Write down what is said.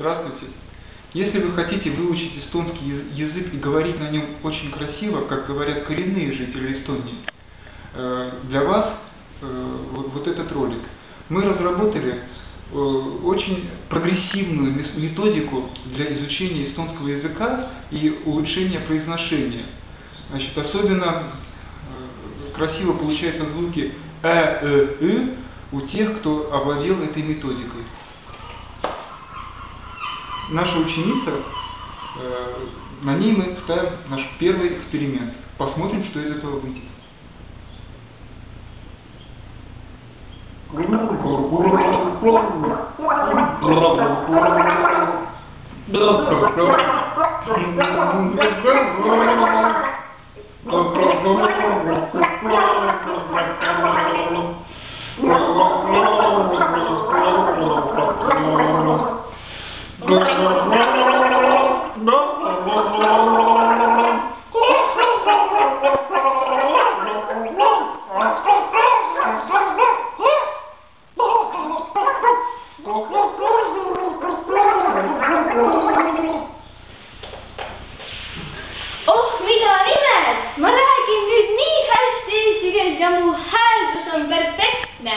Здравствуйте. Если вы хотите выучить эстонский язык и говорить на нем очень красиво, как говорят коренные жители Эстонии, для вас вот этот ролик. Мы разработали очень прогрессивную методику для изучения эстонского языка и улучшения произношения. Значит, особенно красиво получаются звуки у тех, кто овладел этой методикой. Наша ученица, на ней мы ставим наш первый эксперимент. Посмотрим, что из этого выйдет. Oh, mida nimelt! Ma räägin nüüd nii hästi eesti keelt ja mu hääldus on perfektne.